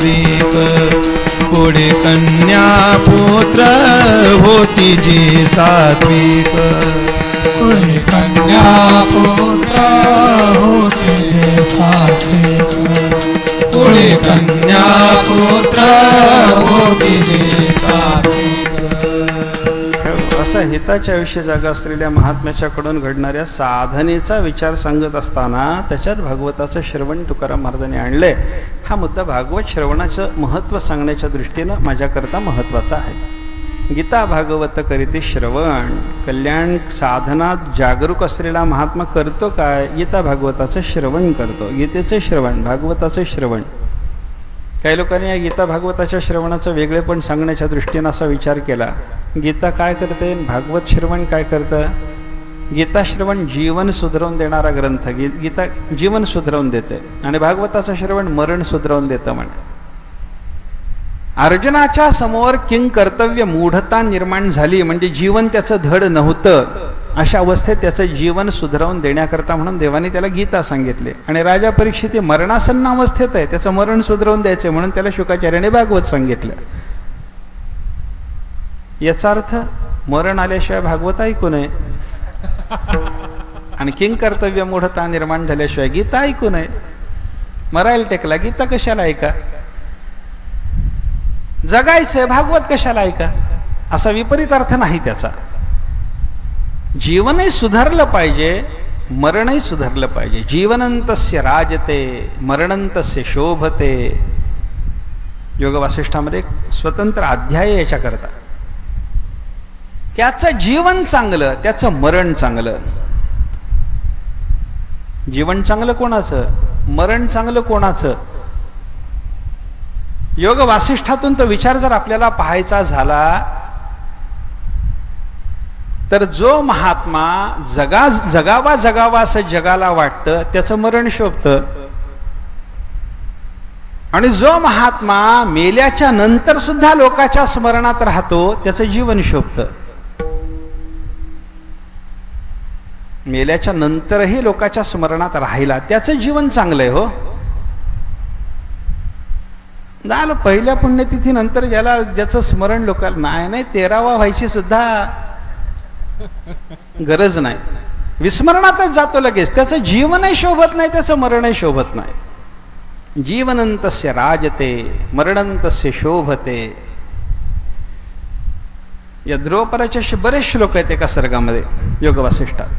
सात्विक पुढे कन्या पुत्र होती जी सात्विक पुढे कन्या पुत्र होती जी सात्विक पुढे कन्या पुत्र होती जी सात्विक. असा हिताच्या आयुष्य जागा असलेल्या महात्म्याच्याकडून घडणाऱ्या साधनेचा विचार सांगत असताना त्याच्यात भागवताचं श्रवण तुकाराम महाराजांनी आणलंय. हा मुद्दा भागवत श्रवणाचं महत्त्व सांगण्याच्या दृष्टीनं माझ्याकरता महत्त्वाचा आहे. गीता भागवत करीते श्रवण. कल्याण साधनात जागरूक असलेला महात्मा करतो काय? गीता भागवताचं श्रवण करतो. गीतेचं श्रवण, भागवताचं श्रवण. काही लोकांनी या गीता भागवताच्या श्रवणाचं वेगळेपण सांगण्याच्या दृष्टीनं असा विचार केला, गीता काय करते, भागवत श्रवण काय करतं? गीता श्रवण जीवन सुधरवून देणारा ग्रंथ, गीता जीवन सुधरवून देते आणि भागवताचं श्रवण मरण सुधरवून देतं म्हणे. अर्जुनाच्या समोर किंग कर्तव्य मूढता निर्माण झाली म्हणजे जीवन त्याचं धड नव्हतं. अशा अवस्थेत त्याचं जीवन सुधरवून देण्याकरता म्हणून देवाने त्याला गीता सांगितले. आणि राजा परीक्षित मरणासन्न अवस्थेत आहे, त्याचं मरण सुधरवून द्यायचं म्हणून त्याला शुकाचार्याने भागवत सांगितलं. याचा अर्थ मरण आल्याशिवाय भागवत ऐकू नये आणि किंग कर्तव्य मूढता निर्माण झाल्याशिवाय गीता ऐकू नये. मरायला टेकला गीता कशाला ऐका? जगायचंय भागवत कशाला ऐका? असा विपरीत अर्थ नाही त्याचा. जीवनही सुधारलं पाहिजे, मरणही सुधारलं पाहिजे. जीवनंतस्य राजते मरणंतस्य शोभते. योग वासिष्ठामध्ये एक स्वतंत्र अध्याय याच्याकरता. त्याचं जीवन चांगलं, त्याचं मरण चांगलं. जीवन चांगलं कोणाचं, मरण चांगलं कोणाचं? योग वासिष्ठातून तो विचार जर आपल्याला पाहायचा झाला तर जो महात्मा जगावा असं जगाला वाटतं त्याचं मरण शोभतं. आणि जो महात्मा मेल्याच्या नंतर सुद्धा लोकांच्या स्मरणात राहतो त्याचं जीवन शोभतं. मेल्याच्या नंतरही लोकांच्या स्मरणात राहिला त्याचं जीवन चांगलंय. हो झालं पहिल्या पुण्यतिथी नंतर ज्याचं स्मरण लोकांना नाही 13वा व्हायची सुद्धा गरज नाही, विस्मरणातच जातो लगेच. त्याचं जीवनही शोभत नाही, त्याचं मरणही शोभत नाही. जीवनंतस्य राजते मरणंतस्य शोभते. या ध्रुवपराचे बरेच श्लोक आहेत एका सर्गामध्ये योग वासिष्ठात.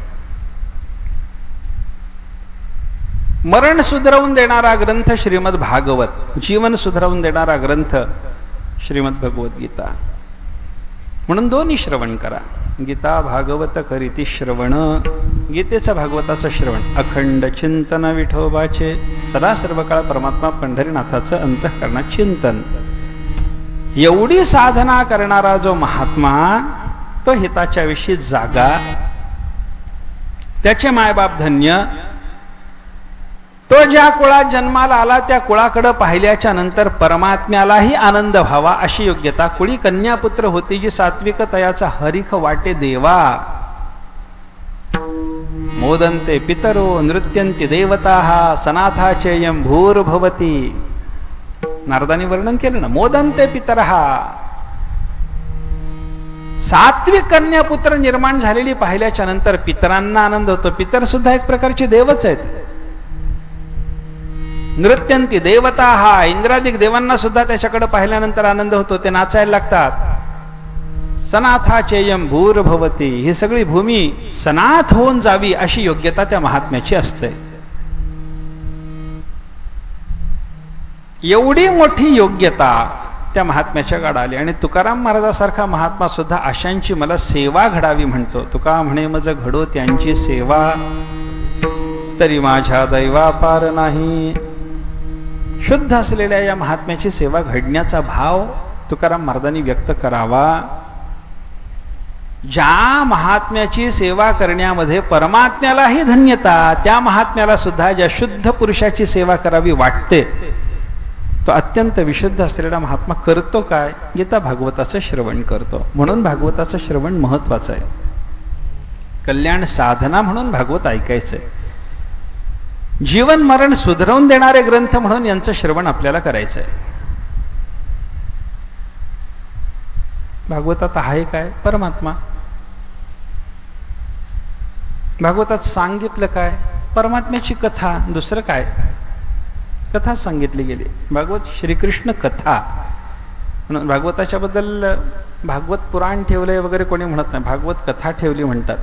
मरण सुधरवून देणारा ग्रंथ श्रीमद भागवत, जीवन सुधरवून देणारा ग्रंथ श्रीमद भगवद्गीता. म्हणून दोन्ही श्रवण करा. गीता भागवत करीती श्रवण. गीतेचं भागवताचं श्रवण. अखंड चिंतन विठोबाचे. सदा सर्व काळ परमात्मा पंढरीनाथाचं अंतःकरणात चिंतन. एवढी साधना करणारा जो महात्मा तो हिताच्या विषयी जागा. त्याचे मायबाप धन्य. तो ज्या कुळात जन्माला आला त्या कुळाकडे पाहिल्याच्या नंतर परमात्म्यालाही आनंद व्हावा अशी योग्यता. कुळी कन्यापुत्र होती जी सात्विक तयाचा हरिख वाटे देवा. मोदन्ते पितरो नृत्यन्ति देवताः सनाथाचेयं भूर्भवती. नारदांनी वर्णन केलं ना, मोदन्ते पितरः. सात्विक कन्यापुत्र निर्माण झालेली पाहिल्याच्या नंतर पितरांना आनंद होतो. पितर सुद्धा एक प्रकारचे देवच आहेत. नृत्यंती देवता. हा इंद्रादिक देवांना सुद्धा त्याच्याकडे पाहिल्यानंतर आनंद होतो, ते नाचायला लागतात. सनाथाचेयम भूर्भवती. ही सगळी भूमी सनाथ होऊन जावी अशी योग्यता त्या महात्म्याची असते. एवढी मोठी योग्यता त्या महात्म्याच्या गाडा आली. आणि तुकाराम महाराजासारखा महात्मा सुद्धा अशांची मला सेवा घडावी म्हणतो. तुका म्हणे मज घडो त्यांची सेवा, तरी माझ्या दैवापार नाही. शुद्ध असलेल्या या महात्म्याची सेवा घडण्याचा भाव तुकाराम महाराजांनी व्यक्त करावा. ज्या महात्म्याची सेवा करण्यामध्ये परमात्म्यालाही धन्यता, त्या महात्म्याला सुद्धा ज्या शुद्ध पुरुषाची सेवा करावी वाटते तो अत्यंत विशुद्ध असलेला महात्मा करतो काय? गीता भागवताचं श्रवण करतो. म्हणून भागवताचं श्रवण महत्वाचं आहे. कल्याण साधना म्हणून भागवत ऐकायचंय. जीवन मरण सुधरवून देणारे ग्रंथ म्हणून यांचं श्रवण आपल्याला करायचंय. भागवतात आहे काय? परमात्मा. भागवतात सांगितलं काय? परमात्म्याची कथा. दुसरं काय? कथा सांगितली गेली. भागवत श्रीकृष्ण कथा. म्हणून भागवताच्या बद्दल भागवत पुराण ठेवलंय वगैरे कोणी म्हणत नाही, भागवत कथा ठेवली म्हणतात.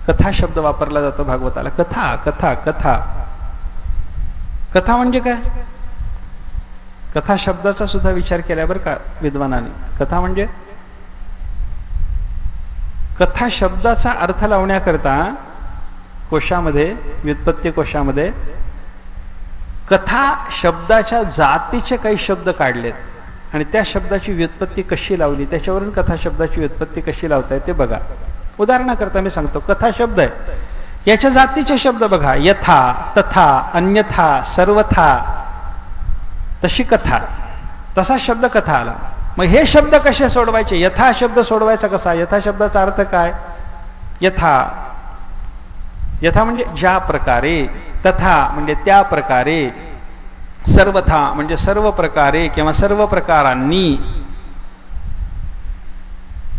कथा शब्द वापरला जातो भागवताला. कथा कथा कथा. कथा म्हणजे काय? कथा शब्दाचा सुद्धा विचार केला बरं का विद्वानांनी. कथा म्हणजे, कथा शब्दाचा अर्थ लावण्याकरता कोशामध्ये, व्युत्पत्ती कोशामध्ये कथा शब्दाच्या जातीचे काही शब्द काढलेत आणि त्या शब्दाची व्युत्पत्ती कशी लावली, त्याच्यावरून कथा शब्दाची व्युत्पत्ती कशी लावता येते बघा. उदाहरणाकरता मी सांगतो. कथा शब्द आहे, याच्या जातीचे शब्द बघा. यथा, तथा, अन्यथा, सर्वथा. तशी कथा, तसा शब्द कथा आला. मग हे शब्द कसे सोडवायचे? यथा शब्द सोडवायचा कसा? यथा शब्दाचा अर्थ काय? यथा, यथा म्हणजे ज्या प्रकारे, तथा म्हणजे त्या प्रकारे, सर्वथा म्हणजे सर्व प्रकारे किंवा सर्व प्रकारांनी,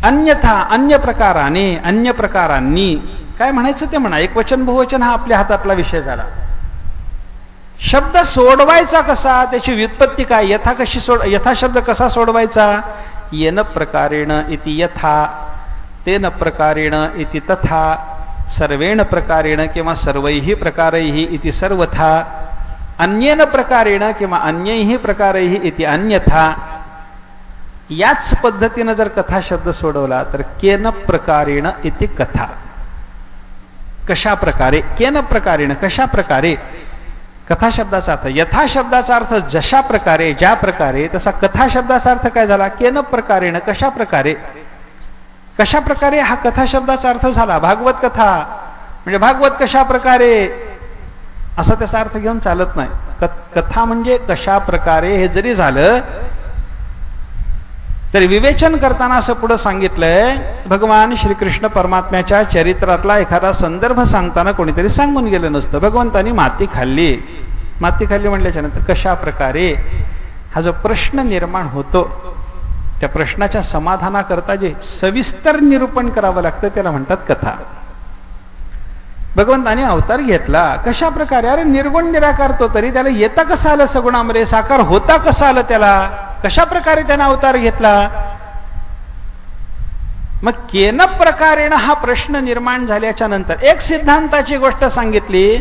अन्यथा अन्य प्रकाराने, अन्य प्रकारांनी. काय म्हणायचं ते म्हणा. एकवचन बहुवचन हा आपल्या हातातला विषय झाला. शब्द सोडवायचा कसा, त्याची व्युत्पत्ती काय? यथा कशी यथा शब्द कसा सोडवायचा? येन प्रकारेण इति यथा, तेन प्रकारेण इति तथा, सर्वेण प्रकारेण किंवा सर्वैः प्रकारैः इति सर्वथा, अन्येन प्रकारेण किंवा अन्यैः प्रकारैः इति अन्यथा. याच पद्धतीनं जर कथा शब्द सोडवला तर केन प्रकारेण इति कथा. कशा प्रकारे, केन प्रकारेण कशा प्रकारे. कथा शब्दाचा अर्थ, यथा शब्दाचा अर्थ जशा प्रकारे, ज्या प्रकारे, तसा कथा शब्दाचा अर्थ काय झाला? केन प्रकारेण कशा प्रकारे. कशा प्रकारे हा कथा शब्दाचा अर्थ झाला. भागवत कथा म्हणजे भागवत कशा प्रकारे असा त्याचा अर्थ घेऊन चालत नाही. कथा म्हणजे कशा प्रकारे हे जरी झालं तरी विवेचन करताना असं पुढे सांगितलंय, भगवान श्रीकृष्ण परमात्म्याच्या चरित्रातला एखादा संदर्भ सांगताना कोणीतरी सांगून गेलं नसतं. भगवंतानी माती खाल्ली. माती खाल्ली म्हटल्याच्या नंतर कशा प्रकारे हा जो प्रश्न निर्माण होतो, त्या प्रश्नाच्या समाधानाकरता जे सविस्तर निरूपण करावं लागतं त्याला म्हणतात कथा. भगवंताने अवतार घेतला कशा प्रकारे. अरे निर्गुण निराकार तो, तरी त्याला येता कसं आलं सगुणामध्ये, साकार होता कसं आलं त्याला, कशा प्रकारे त्याने अवतार घेतला. मग केन प्रकारेण हा प्रश्न निर्माण झाल्याच्या नंतर एक सिद्धांताची गोष्ट सांगितली,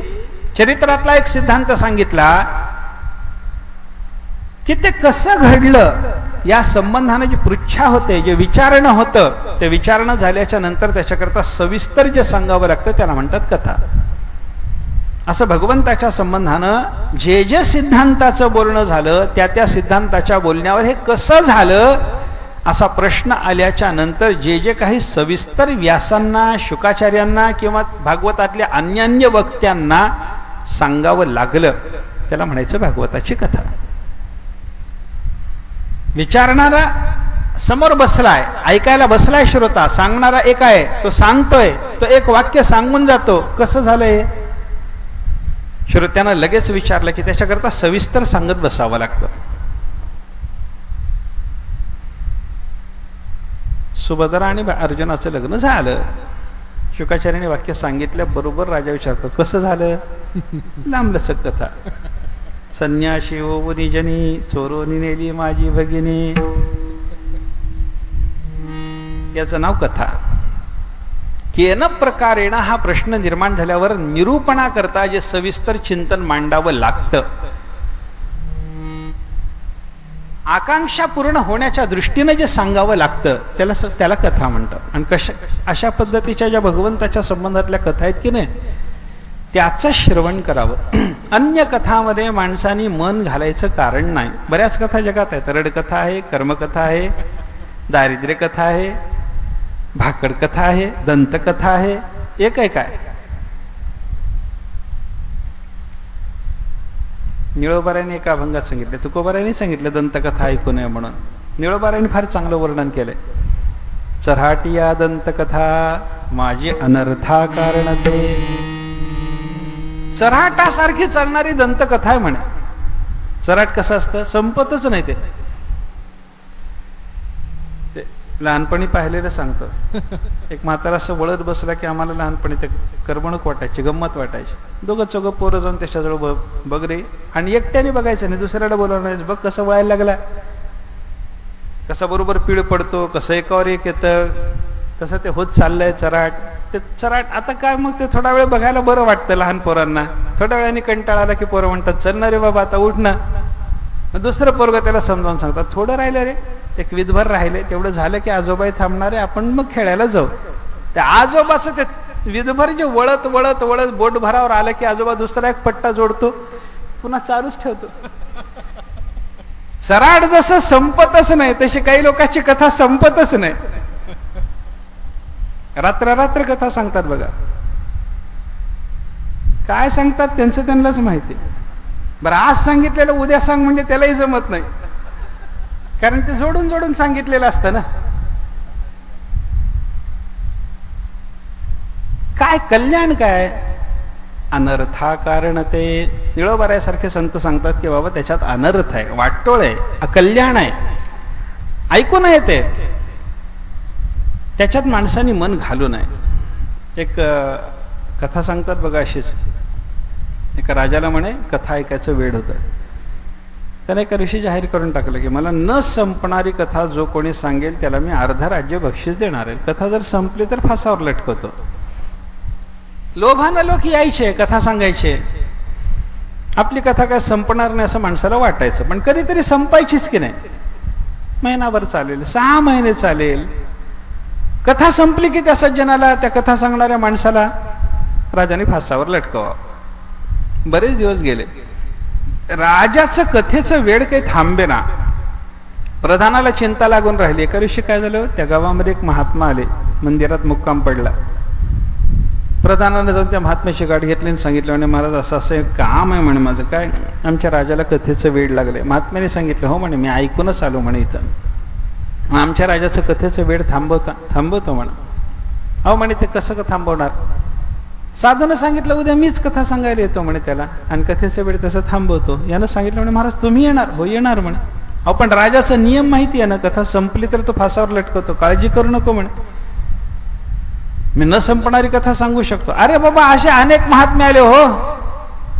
चरित्रातला एक सिद्धांत सांगितला की ते कसं घडलं या संबंधाने जी पृच्छा होते, जे विचारणं होतं, ते विचारणं झाल्याच्या नंतर त्याच्याकरता सविस्तर जे सांगावं लागतं त्याला म्हणतात कथा. असं भगवंताच्या संबंधानं जे जे सिद्धांताचं बोलणं झालं त्या त्या सिद्धांताच्या बोलण्यावर हे कसं झालं असा प्रश्न आल्याच्या नंतर जे जे काही सविस्तर व्यासांना, शुकाचार्यांना किंवा भागवतातल्या अन्य वक्त्यांना सांगावं लागलं त्याला म्हणायचं भागवताची कथा. विचारणारा समोर बसलाय, ऐकायला बसलाय श्रोता, सांगणारा एक आहे, तो सांगतोय, तो एक वाक्य सांगून जातो. कसं झालंय? श्रोत्यानं लगेच विचारलं की त्याच्याकरता सविस्तर सांगत बसावं लागतं. सुभद्रा आणि अर्जुनाचं लग्न झालं. शुकाचार्याने वाक्य सांगितल्या बरोबर राजा विचारतो कसं झालं? लांबलचक कथा. संन्याशी ओ निजनी, चोरोनी नेली माझी भगिनी. याचं नाव कथा. केन प्रकारेण हा प्रश्न निर्माण झाल्यावर निरूपणाकरता जे सविस्तर चिंतन मांडावं लागतं, आकांक्षा पूर्ण होण्याच्या दृष्टीनं जे सांगावं लागतं त्याला कथा म्हणतात. आणि अशा पद्धतीच्या ज्या भगवंताच्या संबंधातल्या कथा आहेत की नाही त्याचं श्रवण करावं. अन्य कथामध्ये माणसांनी मन घालायचं कारण नाही. बऱ्याच कथा जगात आहेत. रडकथा आहे, कर्मकथा आहे, दारिद्र्य कथा आहे, भाकड कथा आहे, दंतकथा आहे. एक आहे काय? निळोबाराने एका अभंगात सांगितले, तुकोबाराने सांगितलं दंतकथा ऐकू नये म्हणून. निळोबाराने फार चांगलं वर्णन केलंय. चऱ्हाटिया दंतकथा माझी अनर्था कारण ते. चऱ्हाटासारखी चालणारी दंतकथा आहे म्हणे. चऱ्हाट कसं असतं? संपतच नाही ते. लहानपणी पाहिलेलं सांगतो. एक म्हातारा असं वळत बसला की आम्हाला लहानपणी ते करमणूक वाटायची, गंमत वाटायची. दोघं चौघं पोरं जाऊन त्याच्याजवळ बघ रे, आणि एकट्याने बघायचं नाही, दुसऱ्याला बोलावणार, बघ कसं वळायला लागला, कसा बरोबर पीळ पडतो, कसं एकावर एक येतं, कसं ते होत चाललंय चराट. ते चराट आता काय, मग ते थोडा वेळ बघायला बरं वाटतं लहान पोरांना. थोड्या वेळाने कंटाळा आला की पोरं म्हणतात चल ना रे बाबा आता उठ ना. दुसरं पोरग त्याला समजावून सांगतात थोडं राहिलं रे, एक विधभर राहिले, तेवढं झालं की आजोबाई थांबणारे, आपण मग खेळायला जाऊ. त्या आजोबाचं ते विधभर जे वळत वळत वळत बोट भरावर आलं की आजोबा दुसरा एक पट्टा जोडतो, पुन्हा चालूच ठेवतो. चराट जसं संपतच नाही तशी काही लोकांची कथा संपतच नाही. रात्र रात्र कथा सांगतात बघा. काय सांगतात त्यांचं त्यांनाच माहिती. बरं आज सांगितलेलं उद्या सांग म्हणजे त्यालाही जमत नाही, कारण ते जोडून जोडून सांगितलेलं असतं ना. काय कल्याण काय, अनर्था कारण ते निळोबाऱ्यासारखे संत सांगतात की बाबा त्याच्यात अनर्थ आहे, वाटोळ आहे, अकल्याण आहे, ऐकू नये ते, त्याच्यात माणसाने मन घालू नये. एक कथा सांगतात बघा अशीच. एका राजाला म्हणे कथा ऐकायचं वेळ होतं. त्याला एका ऋषी जाहीर करून टाकलं की मला न संपणारी कथा जो कोणी सांगेल त्याला मी अर्ध राज्य बक्षीस देणार आहे. कथा जर संपली तर फासावर लटकवतो. लोभानं लोक यायचे, कथा सांगायचे. आपली कथा काय संपणार नाही असं माणसाला वाटायचं, पण कधीतरी संपायचीच की नाही. महिनाभर चालेल, 6 महिने चालेल. कथा संपली की त्या सज्जनाला, त्या कथा सांगणाऱ्या माणसाला राजाने फासावर लटकवा. बरेच दिवस गेले, राजाचं कथेचं वेळ काही थांबे ना. प्रधानाला चिंता लागून राहिली. एका दिवशी काय झालं, त्या गावामध्ये एक महात्मा आले, मंदिरात मुक्काम पडला. प्रधानाने जाऊन त्या महात्म्याची गाठ घेतली आणि सांगितलं म्हणे महाराज असं असं एक काम आहे म्हणे माझं, काय आमच्या राजाला कथेचं वेळ लागले. महात्म्याने सांगितलं हो म्हणे मी ऐकूनच आलो म्हणे इथं, आमच्या राजाचं कथेचं वेळ थांबवतो म्हणे. अहो म्हणे ते कसं थांबवणार, साधूनं सांगितलं उद्या मीच कथा सांगायला येतो म्हणे त्याला, आणि कथेचा वेळ तसं थांबवतो. यानं सांगितलं म्हणे महाराज तुम्ही येणार, हो येणार म्हणे. अहो पण राजाचा नियम माहिती आहे ना, कथा संपली तर तो फासावर लटकवतो, काळजी करू नको म्हणे, मी न संपणारी कथा सांगू शकतो. अरे बाबा असे अनेक महात्मे आले हो,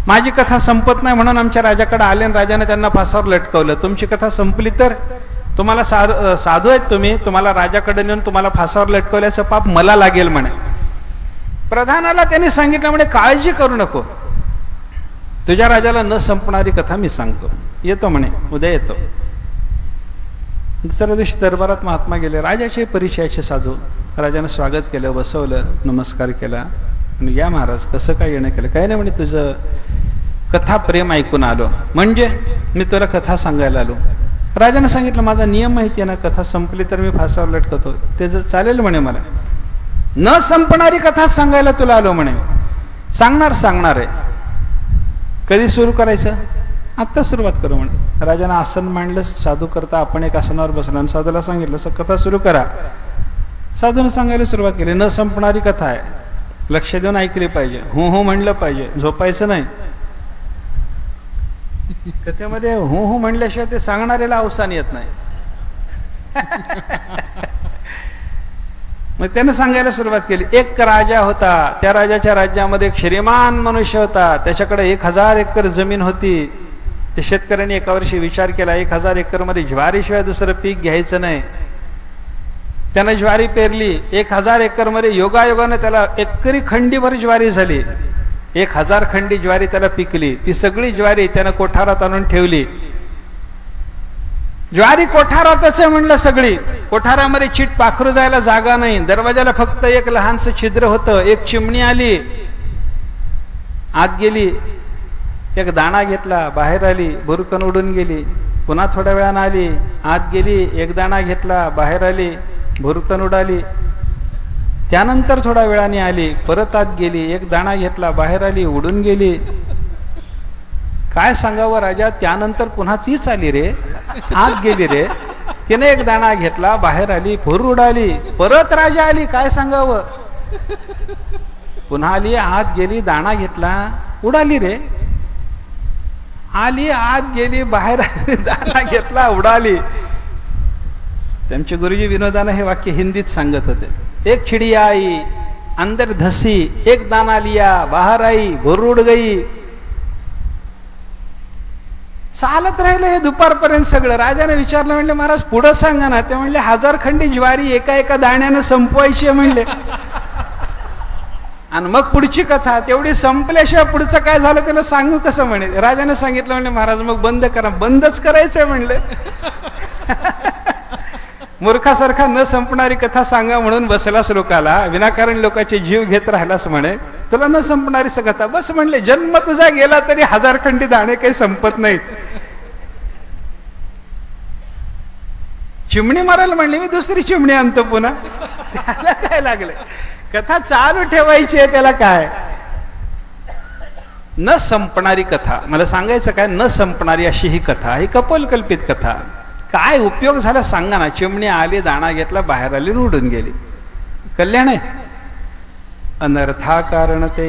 माझी कथा संपत नाही म्हणून आमच्या राजाकडे आले आणि राजाने त्यांना फासावर लटकवलं. तुमची कथा संपली तर तुम्हाला साधू आहेत तुम्ही, तुम्हाला राजाकडे नेऊन तुम्हाला फासावर लटकवल्याचं पाप मला लागेल म्हणे. प्रधानाला त्यांनी सांगितलं म्हणे काळजी करू नको, तुझ्या राजाला न संपणारी कथा मी सांगतो, येतो म्हणे, उद्या येतो. दुसऱ्या दिवशी दरबारात महात्मा गेले, राजाचे परिचयाचे साधू. राजानं स्वागत केलं, बसवलं, नमस्कार केला. आणि या महाराज कसं काय येणं केलं. काय नाही म्हणे तुझं कथा प्रेम ऐकून आलो, म्हणजे मी तुला कथा सांगायला आलो. राजानं सांगितलं माझा नियम माहिती आहे ना, कथा संपली तर मी फासावर लटकवतो, ते जर चालेल म्हणे मला. न संपणारी कथा सांगायला तुला आलो म्हणे. सांगणार आहे. कधी सुरू करायचं, आत्ता सुरुवात करू म्हणे. राजानं आसन मांडलं, साधू करता आपण एक आसनावर बसला आणि साधूला सांगितलं कथा सुरू करा. साधूने सांगायला सुरुवात केली. न संपणारी कथा आहे, लक्ष देऊन ऐकली पाहिजे, हो हो म्हणलं पाहिजे, झोपायचं नाही. कथेमध्ये हो हो म्हणल्याशिवाय ते सांगणाऱ्याला अवसान येत नाही. मग त्यानं सांगायला सुरुवात केली. एक राजा होता, त्या राजाच्या राज्यामध्ये एक श्रीमान मनुष्य होता, त्याच्याकडे 1000 एकर जमीन होती. त्या शेतकऱ्यांनी एका वर्षी विचार केला 1000 एकर मध्ये ज्वारीशिवाय दुसरं पीक घ्यायचं नाही. त्यानं ज्वारी पेरली. 1000 एकर मध्ये योगायोगाने त्याला एकरी खंडीभर ज्वारी झाली. 1000 खंडी ज्वारी त्याला पिकली. ती सगळी ज्वारी त्यानं कोठारात आणून ठेवली. ज्वारी कोठारातच आहे म्हणलं सगळी. कोठारामध्ये चीट पाखरू जायला जागा नाही. दरवाजाला फक्त एक लहानसं छिद्र होतं. एक चिमणी आली, आत गेली, एक दाणा घेतला, बाहेर आली, भुरकन उडून गेली. पुन्हा थोड्या वेळानं आली, आत गेली, एक दाणा घेतला, बाहेर आली, भुरकन उडाली. त्यानंतर थोड्या वेळाने आली, परत आत गेली, एक दाणा घेतला, बाहेर आली, उडून गेली. काय सांगावं राजा, त्यानंतर पुन्हा तीच आली रे, आत गेली रे, तिने एक दाणा घेतला, बाहेर आली, भुर उडाली, परत राजा आली. काय सांगावं, पुन्हा आली, आत गेली, दाणा घेतला, उडाली रे, आली, आत गेली, बाहेर आली, दाणा घेतला, उडाली. त्यांचे गुरुजी विनोदानं हे वाक्य हिंदीत सांगत होते. एक चिडिया आई अंदर धसी, एक दाना लिया बाहेर आई भूर उड गई. चालत राहिलं हे दुपारपर्यंत सगळं. राजाने विचारलं, म्हणले महाराज पुढं सांगा ना. ते म्हणले 1000 खंडी ज्वारी एका एका दाण्यानं संपवायची आहे म्हणले. आणि मग पुढची कथा तेवढी संपल्याशिवाय पुढचं काय झालं त्याला सांगू कसं म्हणे. राजाने सांगितलं, म्हणले महाराज मग बंद करा. बंदच करायचंय म्हणले. मूर्खासारखा न संपणारी कथा सांगा म्हणून बसलास लोकाला, विनाकारण लोकांचे जीव घेत राहिलास म्हणे. तुला न संपणारी कथा बस म्हणले. जन्म तुझा गेला तरी 1000 खंडी दाणे काही संपत नाहीत. चिमणी मारायला म्हणले, मी दुसरी चिमणी आणतो पुन्हा. त्याला काय लागले, कथा चालू ठेवायची आहे त्याला काय. न संपणारी कथा, मला सांगायचं काय, न संपणारी अशी ही कथा, ही कपोलकल्पित कथा. काय उपयोग झाला सांगा ना. चिमणी आली, दाणा घेतला, बाहेर आली, उडून गेली. कल्याण आहे. अनर्थाकारण ते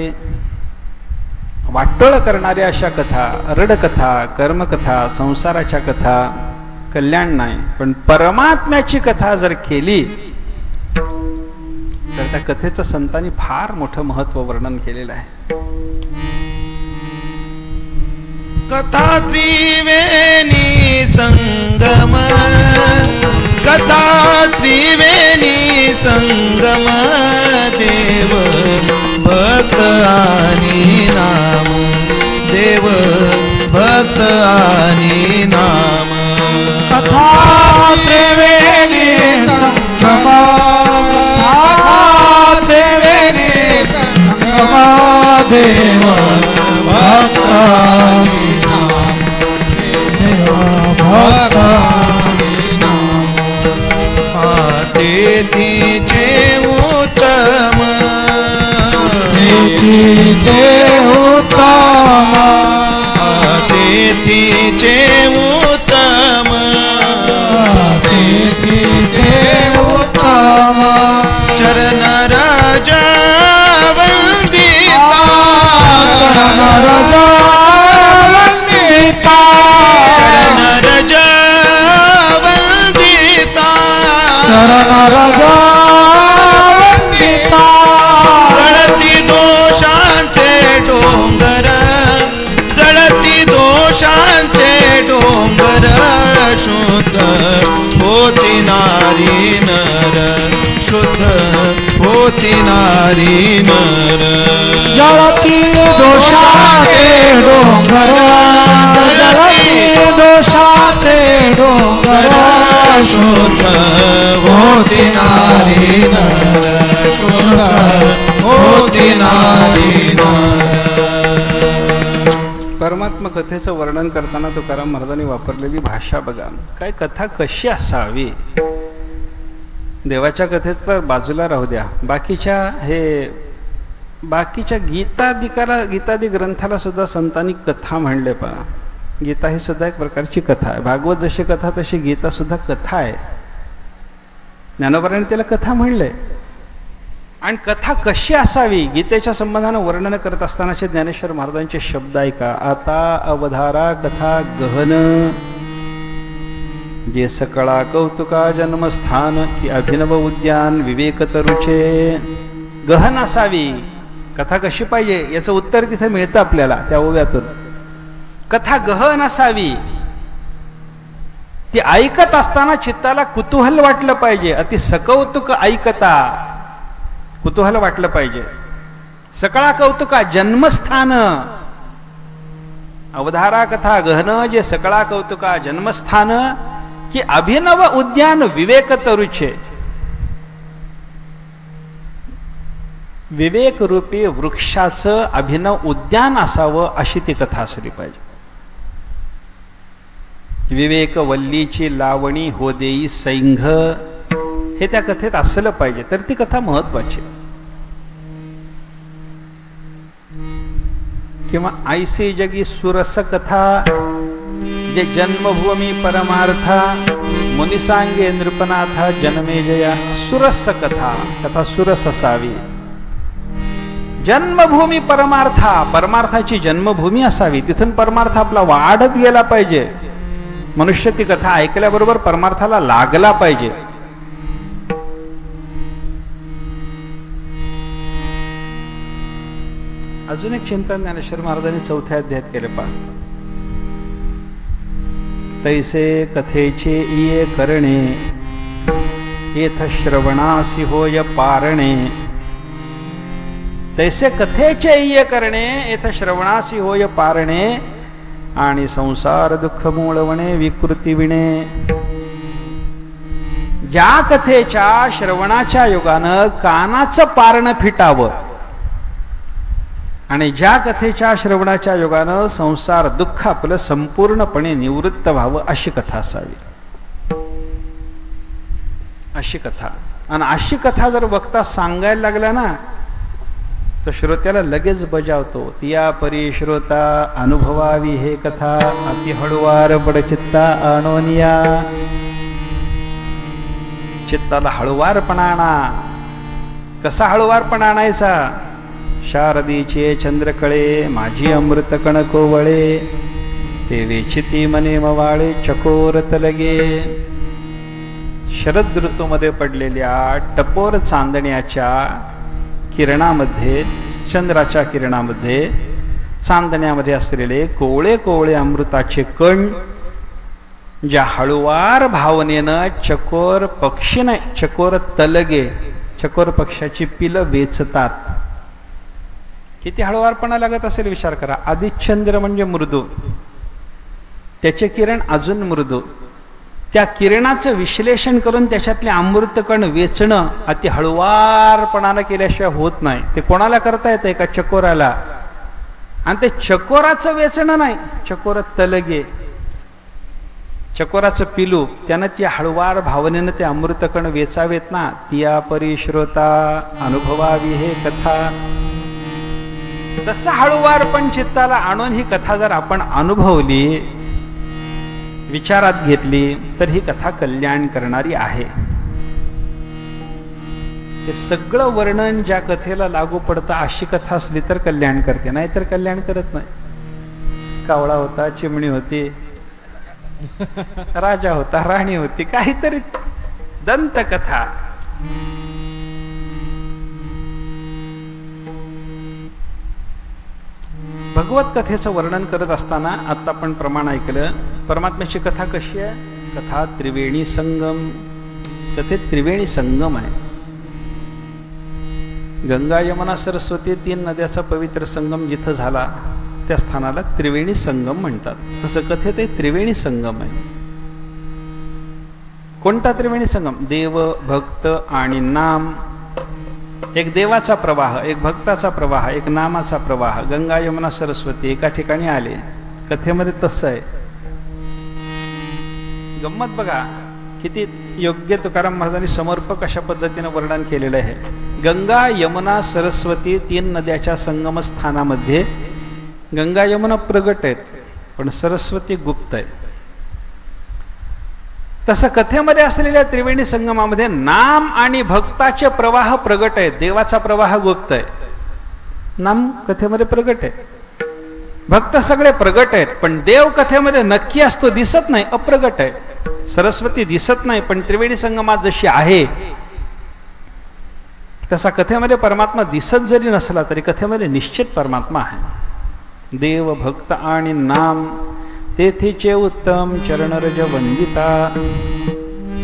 वाटोळ करणाऱ्या अशा कथा, रडकथा, कर्मकथा, संसाराच्या कथा कल्याण नाही. पण परमात्म्याची कथा जर केली तर त्या कथेचं संतांनी फार मोठं महत्व वर्णन केलेलं आहे. कथा त्रिवेणी संगम, कथा त्रिवेणी संगम, देव भक्त आणि नाम, देव भक्त आणि नाम. कथा त्रिवेणी संगम, कथा त्रिवेणी संगम, देव भक्त आणि नाम, देव भक्त आणि नाम. तेथीचे उत्तम, तेथीचे उत्तम, तेथीचे उत्तम, तेथीचे उत्तम. चरण राजा वंदिता, चरण राजा वंदिता, चरण राजा वंदिता, चरण राजा वंदिता. जळती दोषांचे डोंगर, जळती दोषांचे डोंगर, शुद्ध होती नारी नर, शुद्ध होती नारी नर. जळती दोषाचे डोंगर, जळती दोषाचे डोंगर, शुद्ध होती नारी नर, शुद्ध होती नारी नर. परमात्मा कथेचं वर्णन करताना तुकाराम महाराजांनी वापरलेली भाषा बघा. काय कथा कशी असावी. देवाच्या कथेच तर बाजूला राहू द्या, बाकीच्या गीतादी ग्रंथाला सुद्धा संतांनी कथा म्हणले. पहा, गीता ही सुद्धा एक प्रकारची कथा आहे. भागवत जशी कथा तशी गीता सुद्धा कथा आहे. ज्ञानोबारांनी त्याला कथा म्हणले. आणि कथा कशी असावी गीतेच्या संबंधानं वर्णन करत असतानाचे ज्ञानेश्वर महाराजांचे शब्द ऐका. आता अवधारा कथा गहन, जे सकळा कौतुका जन्मस्थान, की अभिनव उद्यान विवेक तरुचे. गहन असावी कथा. कशी पाहिजे याचं उत्तर तिथे मिळतं आपल्याला त्या ओव्यातून. कथा गहन असावी, ती ऐकत असताना चित्ताला कुतूहल वाटलं पाहिजे. अति सकौतुक ऐकता कुतूहल वाटलं पाहिजे. सकळा कौतुका जन्मस्थान, अवधारा कथा गहन, जे सकळा कौतुका जन्मस्थान, की अभिनव उद्यान विवेक तरुचे. विवेक रूपी वृक्षाचं अभिनव उद्यान असावं अशी ती कथा असली पाहिजे. विवेक वल्लीची लावणी हो देई सैंघ, हे त्या कथेत असलं पाहिजे, तर ती कथा महत्वाची. किंवा ऐसी जगी सुरस कथा, जे जन्मभूमी परमार्था, मुनी सांगे नृपनाथा जन्मेजया. सुरस कथा, कथा सुरस असावी. जन्मभूमी परमार्था, परमार्थाची जन्मभूमी असावी. तिथून परमार्थ आपला वाढत गेला पाहिजे. मनुष्य ती कथा ऐकल्याबरोबर परमार्थाला लागला पाहिजे. अजून एक चिंतन ज्ञानेश्वर महाराजांनी 4थ्या अध्यायात केले पहा. तैसे कथेचे इये करणे येथ श्रवणासी होय पारणे. तैसे कथेचे इये करणे येथ श्रवणासी होय पारणे. आणि संसार दुःख मूळवणे विकृती विणे. ज्या कथेच्या श्रवणाच्या योगानं कानाचं पारणं फिटावं आणि ज्या कथेच्या श्रवणाच्या योगानं संसार दुःख आपलं संपूर्णपणे निवृत्त व्हावं अशी कथा असावी. अशी कथा. आणि अशी कथा जर वक्ता सांगायला लागला ना तर श्रोत्याला लगेच बजावतो. तिया परी श्रोता अनुभवावी हे कथा अति हळुवार बडचित्ता आणोनिया. चित्ताला हळुवारपणा आणा. कसा हळुवारपणा आणायचा? शारदीचे चंद्रकळे माझी अमृत कण कोवळे. ते वेचिती मने मवाळे चकोरत लगे. शरद ऋतूमध्ये पडलेल्या टपोर चांदण्याच्या किरणामध्ये, चंद्राच्या किरणामध्ये, चांदण्यामध्ये असलेले कोवळे कोवळे अमृताचे कण ज्या हळुवार भावनेनं चकोर पक्षीने, चकोर तलगे, चकोर पक्षाची पिलं वेचतात. किती हळुवारपणा लागत असेल विचार करा. आधी चंद्र म्हणजे मृदू, त्याचे किरण अजून मृदू. त्या किरणाचं विश्लेषण करून त्याच्यातले अमृतकण वेचणं अति हळुवारपणानं केल्याशिवाय होत नाही. ते कोणाला करता येतं? एका चकोराला. आणि ते चकोराचं वेचणं नाही, चकोर तलगे, चकोराचं पिलू, त्यानं ती हळुवार भावनेनं ते अमृतकण वेचावेत ना. तिया परी श्रोता अनुभवावी हे कथा. तसं हळुवारपण चित्ताला आणून ही कथा जर आपण अनुभवली, विचारात घेतली, तर ही कथा कल्याण करणारी आहे. ते सगळं वर्णन ज्या कथेला लागू पडतं अशी कथा असली तर कल्याण करते, नाही तर कल्याण करत नाही. कावळा होता, चिमणी होती, राजा होता, राणी होती, काहीतरी दंतकथा. भगवत कथेचं वर्णन करत असताना आता आपण प्रमाण ऐकलं. परमात्म्याची कथा कशी आहे? कथा त्रिवेणी संगम. कथेत त्रिवेणी संगम आहे. गंगा यमुना सरस्वती 3 नद्याचा पवित्र संगम जिथं झाला त्या स्थानाला त्रिवेणी संगम म्हणतात. तसं कथेत त्रिवेणी संगम आहे. कोणता त्रिवेणी संगम? देव, भक्त आणि नाम. एक देवाचा प्रवाह, एक भक्ताचा प्रवाह, एक नामाचा प्रवाह. गंगा यमुना सरस्वती एका ठिकाणी आले. कथेमध्ये तसं आहे. गंमत बघा किती योग्य तुकाराम महाराजांनी समर्पक अशा पद्धतीने वर्णन केलेलं आहे. गंगा यमुना सरस्वती 3 नद्याच्या संगम स्थानामध्ये गंगा यमुना प्रगट आहेत, पण सरस्वती गुप्त आहे. तसं कथेमध्ये असलेल्या त्रिवेणी संगमामध्ये नाम आणि भक्ताचे प्रवाह प्रगट आहेत, देवाचा प्रवाह गुप्त आहे. नाम कथेमध्ये प्रगट आहे, भक्त सगळे प्रगट आहेत, पण देव कथेमध्ये नक्की असतो, दिसत नाही, अप्रगट आहे. सरस्वती दिसत नाही, पण त्रिवेणी संगमात जशी आहे तसा कथेमध्ये परमात्मा दिसत जरी नसला तरी कथेमध्ये निश्चित परमात्मा आहे. देव, भक्त आणि नाम तेथीचे उत्तम चरणरज वंदिता.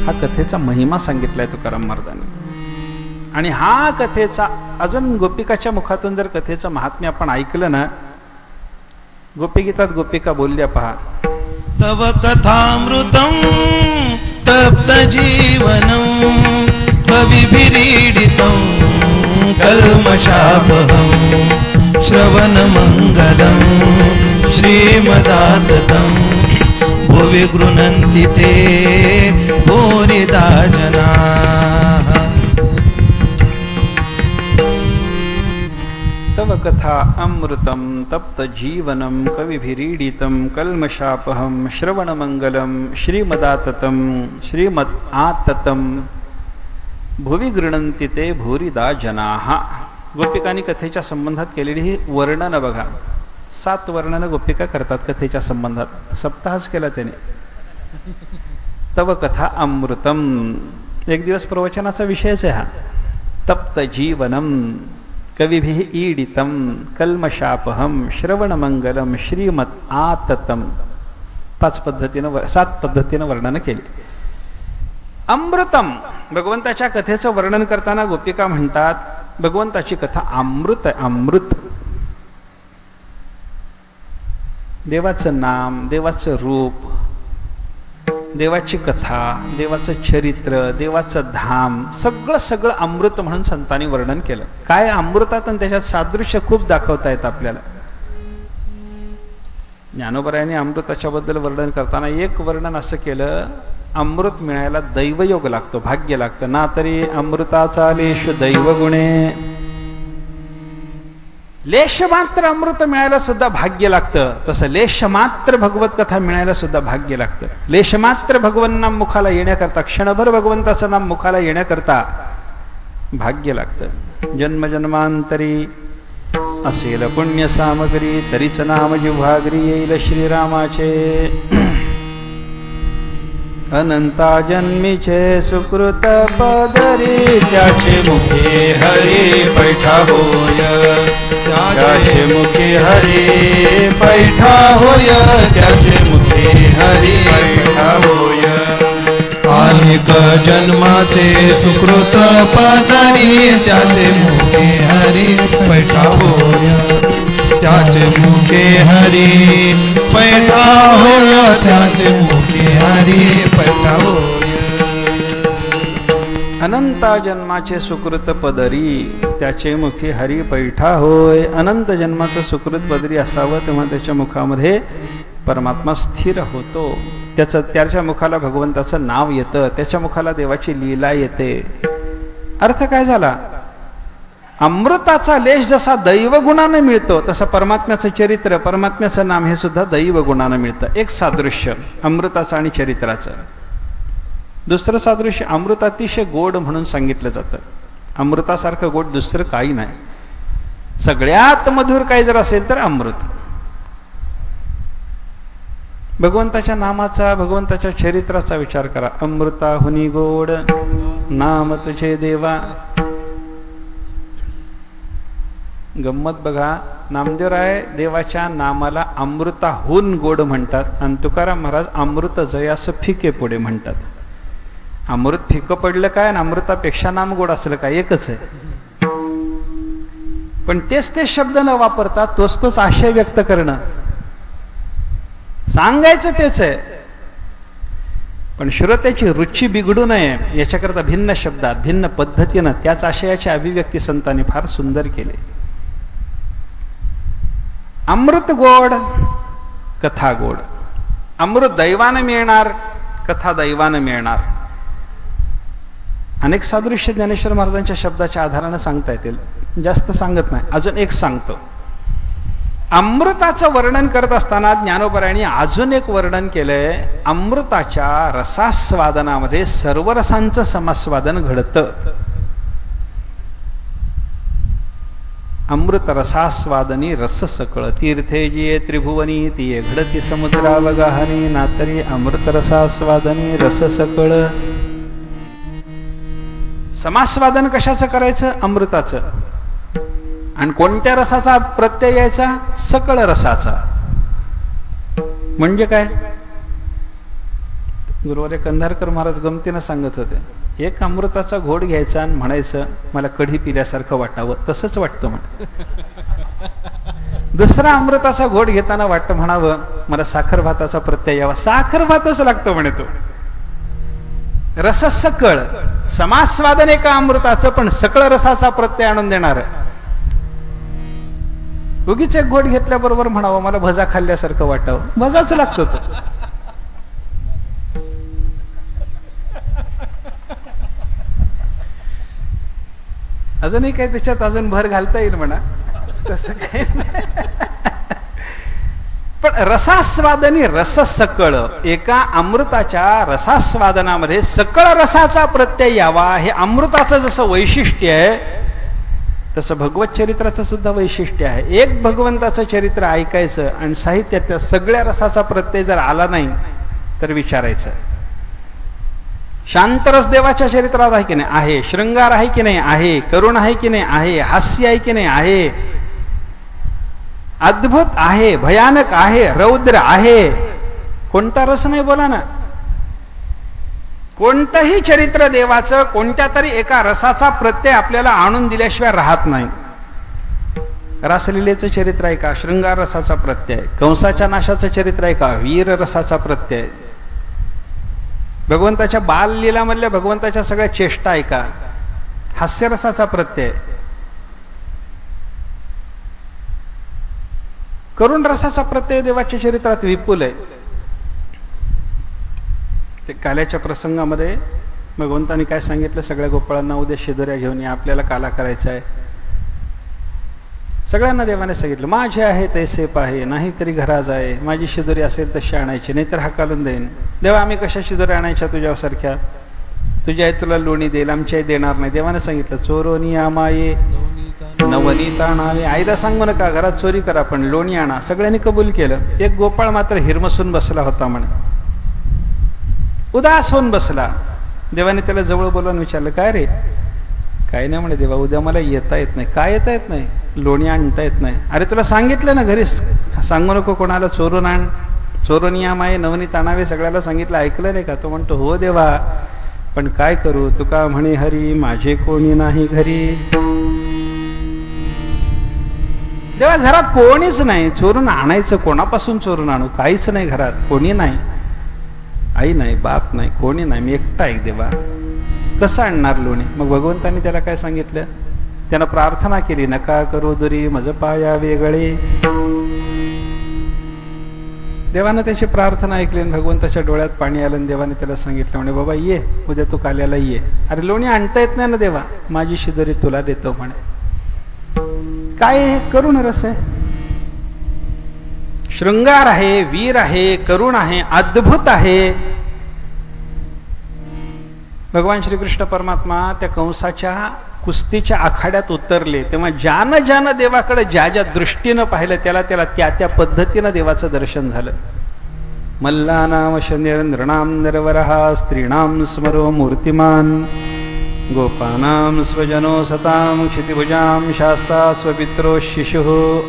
हा कथेचा महिमा सांगितलाय तुकाराम महाराजांनी. आणि हा कथेचा अजून गोपिकाच्या मुखातून जर कथेचं महात्म्य आपण ऐकलं ना, गोपीगीतात गोपिका बोलल्या पहा. तव कथामृतं तप्त जीवनं कविभिरीडितं कल्मषापहं श्रवणमङ्गलं श्रीमदाततं भुवि गृह्णन्ति ते भूरिदा जनाः. तव कथा अमृतं तप्त जीवनं कविभिरीडितं कल्मषापहं श्रवणमङ्गलं श्रीमदाततं श्रीमदाततं भुवि गृह्णन्ति ते भूरिदा जनाः. गोपिकांनी कथेच्या संबंधात केलेली ही वर्णन बघा. 7 वर्णनं गोपिका करतात कथेच्या संबंधात. सप्ताहच केला त्याने. तव कथा अमृतम, एक दिवस प्रवचनाचा विषयच आहे हा. तप्त जीवनम, कविभिः ईडितं कल्मषापहम श्रवणमंगलम श्रीमत आततम 7 पद्धतीनं वर्णन केले. अमृतम, भगवंताच्या कथेचं वर्णन करताना गोपिका म्हणतात भगवंताची कथा अमृत आहे. अमृत, देवाचं नाम, देवाचं रूप, देवाची कथा, देवाचं चरित्र, देवाचं धाम, सगळं अमृत म्हणून संतांनी वर्णन केलं. काय अमृतात आणि त्याच्यात सादृश्य खूप दाखवता येत आपल्याला. ज्ञानोबरायांनी अमृताच्या बद्दल वर्णन करताना एक वर्णन असं केलं, अमृत मिळायला दैवयोग लागतो, भाग्य लागतं ना. तरी अमृताचा लेश दैवगुणे, लेश मात्र अमृत मिळायला सुद्धा भाग्य लागतं. तसं लेश मात्र भगवत कथा मिळायला सुद्धा भाग्य लागतं. लेश मात्र भगवंत नाम मुखाला येण्याकरता, क्षणभर भगवंताचं नाम मुखाला येण्याकरता भाग्य लागतं. जन्मजन्मांतरी असेल पुण्य सामग्री, तरीच नाम जिव्हाग्री येईल श्रीरामाचे. अनंता जन्मीचे सुकृत पदरी, त्याचे मुखे हरी पैठा होय, त्याचे मुखे हरी पैठा होय, त्याचे मुखे हरी पैठा होय. अनेक जन्माचे सुकृत पदरी, त्याचे मुखे हरी पैठा होय, त्याचे मुखे हरी पैठा होय, त्याचे मुखे हरी पैठा होय. अनंता जन्माचे सुकृत पदरी, त्याचे मुखे हरी पैठा होय. अनंत जन्माचं सुकृत पदरी असावं तेव्हा त्याच्या मुखामध्ये परमात्मा स्थिर होतो. त्याच्या मुखाला भगवंताचं नाव येतं, त्याच्या मुखाला देवाची लीला येते. अर्थ काय झाला? अमृताचा लेश जसा दैवगुणानं मिळतो तसं परमात्म्याचं चरित्र, परमात्म्याचं नाम हे सुद्धा दैवगुणानं मिळतं. एक सादृश्य अमृताचं आणि चरित्राचं. दुसरं सादृश्य, अमृत अतिशय गोड म्हणून सांगितलं जातं. अमृतासारखं गोड दुसरं काही नाही. सगळ्यात मधुर काही जर असेल तर अमृत. भगवंताच्या नामाचा, भगवंताच्या चरित्राचा विचार करा. अमृताहुनी गोड नाम तुझे देवा. गंमत बघा, नामदेवराय देवाच्या नामाला अमृताहून गोड म्हणतात आणि तुकाराम महाराज अमृत जयास फिके पुढे म्हणतात. अमृत फिकं पडलं काय आणि अमृतापेक्षा नाम गोड असलं काय? एकच आहे. पण तेच शब्द न वापरता तोच आशय व्यक्त करणं, सांगायचं तेच आहे. पण श्रोत्याची रुची बिघडू नये याच्याकरता भिन्न शब्दात, भिन्न पद्धतीनं त्याच आशयाची अभिव्यक्ती संतांनी फार सुंदर केली. अमृत गोड, कथा गोड. अमृत दैवानं मिळणार, कथा दैवानं मिळणार. अनेक सादृश्य ज्ञानेश्वर महाराजांच्या शब्दाच्या आधारानं सांगता येतील, जास्त सांगत नाही. अजून एक सांगतो. अमृताचं वर्णन करत असताना ज्ञानोबरायांनी अजून एक वर्णन केलंय. अमृताच्या रसास्वादनामध्ये सर्व रसांचं समास्वादन घडतं. अमृत रसास्वादनी रस सकळ, तीर्थे जिये त्रिभुवनी तिये घडती समुद्रावगाहनी, नातरी अमृत रसास्वादनी रस सकळ. समास्वादन कशाचं करायचं? अमृताचं. आणि कोणत्या रसाचा प्रत्यय यायचा? सकळ रसाचा. म्हणजे काय? गुरुवारी कंधारकर महाराज गमतीनं सांगत होते, एक अमृताचा घोट घ्यायचा आणि म्हणायचं मला कढी पिल्यासारखं वाटावं, तसंच वाटतं म्हण. दुसरा अमृताचा घोट घेताना वाटतं म्हणावं मला साखर भाताचा प्रत्यय यावा, साखर भातच लागतो म्हणे तो. रस सकळ, समास्वादन एका अमृताचं पण सकळ रसाचा प्रत्यय आणून देणार. उगीच एक घोट घेतल्याबरोबर म्हणावं मला भजा खाल्ल्यासारखं वाटावं, भजाच लागतो तो. अजूनही काही त्याच्यात अजून भर घालता येईल म्हणा, तसं काही पण रसास्वादनी रस सकळ, एका अमृताच्या रसास्वादनामध्ये सकळ रसाचा प्रत्यय यावा हे अमृताचं जसं वैशिष्ट्य आहे तसं भगवत चरित्राचं सुद्धा वैशिष्ट्य आहे. एक भगवंताचं चरित्र ऐकायचं आणि साहित्यात सगळ्या रसाचा प्रत्यय जर आला नाही तर विचारायचं. शांतरस देवाच्या चरित्रात आहे की नाही? आहे. शृंगार आहे की नाही? आहे. करुण आहे की नाही? आहे. हास्य आहे की नाही? आहे. अद्भुत आहे, भयानक आहे, रौद्र आहे. कोणता रस नाही बोला ना. कोणतंही चरित्र देवाचं कोणत्या तरी एका रसाचा प्रत्यय आपल्याला आणून दिल्याशिवाय राहत नाही. रासलीलेचं चरित्र आहे का? शृंगार रसाचा प्रत्यय. कंसाच्या नाशाचं चरित्र आहे का? वीर रसाचा प्रत्यय. भगवंताच्या बाललीला मधल्या भगवंताच्या सगळ्या चेष्टा आहे का? हास्यरसाचा प्रत्यय. करुण रसाचा प्रत्यय देवाच्या चरित्रात विपुल आहे. ते काल्याच्या प्रसंगामध्ये भगवंतांनी काय सांगितलं? सगळ्या गोपाळांना उद्या शिदोऱ्या घेऊन या, आपल्याला काला करायचा आहे. सगळ्यांना देवाने सांगितलं, माझे आहे तैसे पाहे, नाही तरी घरा जाय, माझी शिदोरी असेल तशी आणायची, नाहीतर हाकालून देईन. देवा आम्ही कशा शिदोऱ्या आणायच्या तुझ्यासारख्या? तुझी आई तुला लोणी देईल, आमची आई देणार नाही. देवाने सांगितलं, चोरोनी आमाये नवनीता नावे. आईला सांगू नका घरात चोरी करा, पण लोणी आणा. सगळ्यांनी कबूल केलं. एक गोपाळ मात्र हिरमसून बसला होता म्हणे, उदास होऊन बसला. देवाने त्याला जवळ बोलवून विचारलं, काय रे? काय नाही म्हणे देवा, उद्या मला येता येत नाही. काय येता येत नाही? लोणी आणता येत नाही. अरे तुला सांगितलं ना घरी सांगू नको कोणाला, चोरून आण, चोरून या माये नवनीत आणावे, सगळ्याला सांगितलं, ऐकलं नाही का? तो म्हणतो, हो देवा, पण काय करू? तुका म्हणे हरी, माझे कोणी नाही घरी. देवा घरात कोणीच नाही, चोरून आणायचं कोणापासून चोरून आणू? काहीच नाही घरात, कोणी नाही, आई नाही, बाप नाही, कोणी नाही, मी एकटा आहे देवा, कसं आणणार लोणी? मग भगवंतांनी त्याला काय सांगितलं? त्यानं प्रार्थना केली, नका करू दुरी मज पाया वेगळे. देवानं त्याची प्रार्थना ऐकली आणि भगवंताच्या डोळ्यात पाणी आलं आणि देवाने त्याला सांगितलं, म्हणे बाबा ये, उद्या तू काल्याला ये. अरे लोणी आणता येत नाही ना देवा, माझी शिदोरी तुला देतो म्हणे. काय करुण रस आहे, शृंगार आहे, वीर आहे, करुण आहे, अद्भुत आहे. भगवान श्रीकृष्ण परमात्मा त्या कंसाच्या कुस्तीच्या आखाड्यात उतरले तेव्हा ज्यानं ज्यानं देवाकडे ज्या ज्या दृष्टीनं पाहिलं त्याला त्याला त्या त्या पद्धतीनं देवाचं दर्शन झालं. मल्लानाम शनिर्नृणाम नरवरहा स्त्रीणाम स्मरो मूर्तिमान गोपानां स्वजनो सतां क्षितिभुजां शास्ता स्वपित्रो शिशुः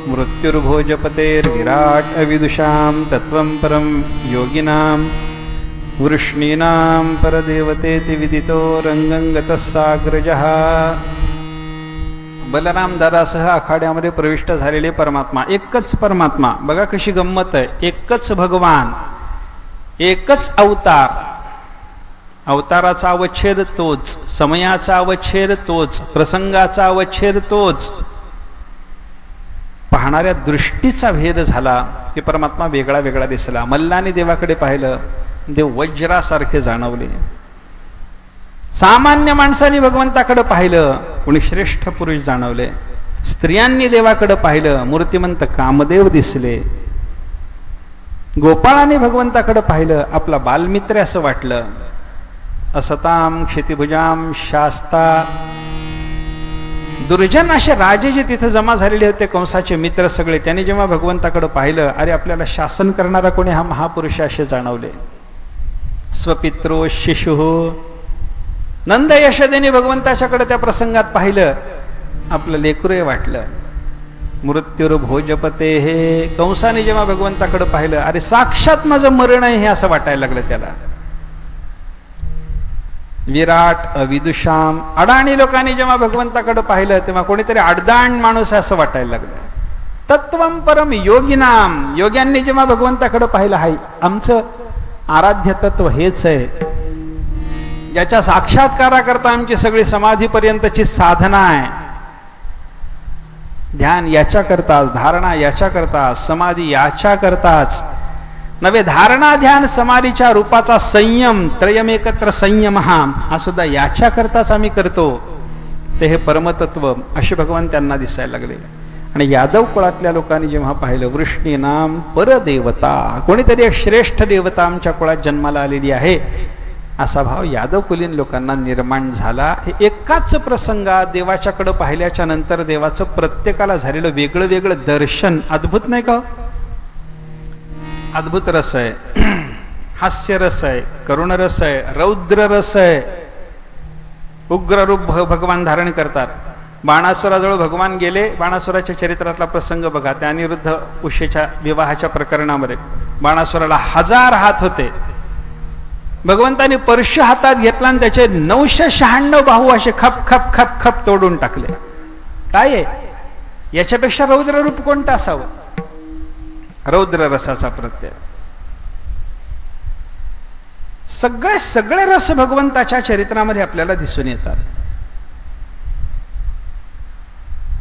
मृत्युर्भोजपतेर्विराट् अविदुषां तत्त्वं परं योगिनां वृष्णीनां परदेवतेति विदितो रंगंगतः साग्रजः. बलराम दादासह आखाड्यामध्ये प्रविष्ट झालेले परमात्मा, एकच परमात्मा. बघा कशी गंमत आहे, एकच भगवान, एकच अवतार. अवताराचा अवच्छेद तोच, समयाचा अवच्छेद तोच, प्रसंगाचा अवच्छेद तोच. पाहणाऱ्या दृष्टीचा भेद झाला की परमात्मा वेगळा वेगळा दिसला. मल्लाने देवाकडे पाहिलं, देव वज्रासारखे जाणवले. सामान्य माणसाने भगवंताकडे पाहिलं, कोणी श्रेष्ठ पुरुष जाणवले. स्त्रियांनी देवाकडे पाहिलं, मूर्तिमंत कामदेव दिसले. गोपाळाने भगवंताकडे पाहिलं, आपला बालमित्र असं वाटलं. असताम क्षितिभुजाम शास्ता. दुर्जन असे राजे जे तिथे जमा झालेले होते, कंसाचे मित्र सगळे, त्यांनी जेव्हा भगवंताकडे पाहिलं, अरे आपल्याला शासन करणारा कोणी हा महापुरुष असे जाणवले. स्वपित्रो शिशुः. नंद यशोदेने भगवंताच्याकडे त्या प्रसंगात पाहिलं, आपलं लेकरू वाटलं. मृत्युर्भोजपते हे. कंसाने जेव्हा भगवंताकडे पाहिलं, अरे साक्षात माझं मरण आहे हे असं वाटायला लागलं त्याला. विराट अविदुषाम. अडाणी लोकांनी जेव्हा भगवंताकडे पाहिलं तेव्हा कोणीतरी अडदाण माणूस असं वाटायला लागलं. तत्वं परम योगिनाम. योग्यांनी जेव्हा भगवंताकडे पाहिलं, हाय आमचं आराध्य तत्व हेच आहे, ज्याच्या साक्षात्काराकरता आमची सगळी समाधीपर्यंतची साधना आहे. ध्यान याच्याकरताच, धारणा याच्याकरताच, समाधी याच्याकरताच नव्हे. धारणा ध्यान समाधीच्या रूपाचा संयम, त्रयमेकत्र संयम हा सुद्धा याच्याकरताच आम्ही करतो. ते हे परमतत्व असे भगवान त्यांना दिसायला लागले. आणि यादव कुळातल्या लोकांनी जेव्हा पाहिलं, वृष्णी नाम परदेवता, कोणीतरी एक श्रेष्ठ देवता आमच्या कुळात जन्माला आलेली आहे, असा भाव यादव कुलीन लोकांना निर्माण झाला. हे एकाच प्रसंगात देवाच्याकडे पाहिल्याच्या नंतर देवाचं प्रत्येकाला झालेलं वेगळं वेगळं दर्शन अद्भुत नाही का? अद्भुत रस आहे. हास्य रस आहे, करुण रस आहे, रौद्र रस आहे. उग्र रूप भगवान धारण करतात. बाणासुराजवळ भगवान गेले. बाणासुराच्या चरित्रातला प्रसंग बघा. त्या अनिरुद्ध उषेच्या विवाहाच्या प्रकरणामध्ये बाणासुराला 1000 हात होते. भगवंतानी परशु हातात घेतला आणि त्याचे 996 बाहू असे खप खप खप खप तोडून टाकले. काय आहे याच्यापेक्षा रौद्र रूप कोणतं असावं? रौद्र रसाचा प्रत्यय. सगळे रस भगवंताच्या चरित्रामध्ये आपल्याला दिसून येतात.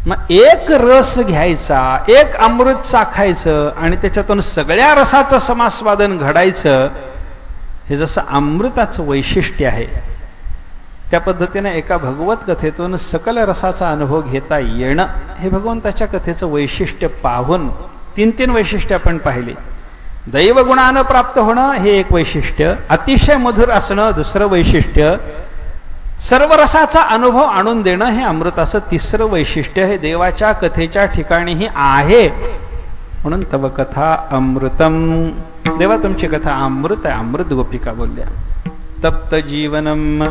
मग एक रस घ्यायचा, एक अमृत चाखायचं आणि त्याच्यातून सगळ्या रसाचं समास्वादन घडायचं. हे जसं अमृताचं वैशिष्ट्य आहे त्या पद्धतीने एका भगवत कथेतून सकल रसाचा अनुभव घेता येणं हे भगवंताच्या कथेचं वैशिष्ट्य पाहून 3 वैशिष्ट्य आपण पाहिली. दैवगुणानं प्राप्त होणं हे एक वैशिष्ट्य, अतिशय मधुर असणं दुसरं वैशिष्ट्य, सर्व रसाचा अनुभव आणून देणं हे अमृताचं 3रं वैशिष्ट्य. हे देवाच्या कथेच्या ठिकाणीही आहे. म्हणून तव कथा अमृतम. देवा तुमची कथा अमृत आहे. अमृत गोपिका बोलल्या. तप्त जीवनम.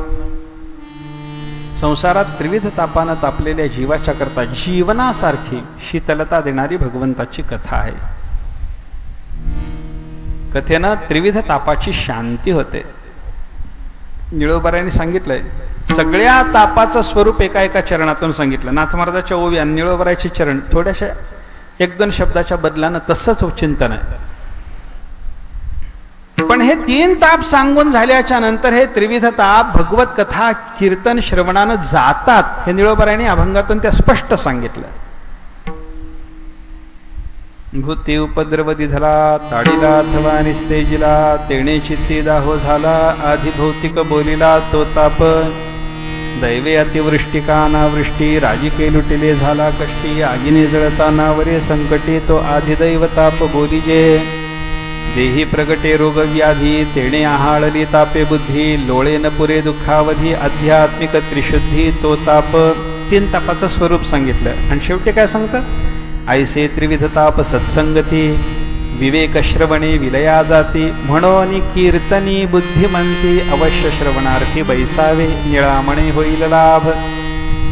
संसारात त्रिविध तापानं तापलेल्या जीवाच्या करता जीवनासारखी शीतलता देणारी भगवंताची कथा आहे. कथेनं त्रिविध तापाची शांती होते. निळोबारायांनी सांगितलंय सगळ्या तापाचं स्वरूप एका चरणातून सांगितलं. नाथ महाराजाच्या ओवी आणि निळोबाराचे चरण थोड्याशा 1-2 शब्दाच्या बदलानं तसंच चिंतन आहे. पण हे 3 ताप सांगून झाल्याच्या नंतर हे त्रिविध ताप भगवत कथा कीर्तन श्रवणानं जातात. हे निळोबारायांनी अभंगातून त्या स्पष्ट सांगितलं. भूती उपद्रव दिधला ताडीला अथवा निस्तेजिला तेणे चित्ती दाहो झाला आधी भौतिक बोलिला तो ताप दैवे अतिवृष्टी का अनावृष्टी राजिके लुटिले झाला कष्टी आगीने जळता नावरे संकटी तो आधी दैव ताप बोलिजे देही प्रगटे रोग व्याधी तेणे आहाळली तापे बुद्धी लोळे न पुरे दुःखावधी आध्यात्मिक त्रिशुद्धी तो ताप. 3 तापाचं स्वरूप सांगितलं आणि शेवटी काय सांगतं? ऐसे त्रिविध ताप सत्संगती विवेक श्रवणे विलया जाती म्हणून कीर्तनी बुद्धिमंती अवश्य श्रवणार्थी बैसावे निळामणे होईल लाभ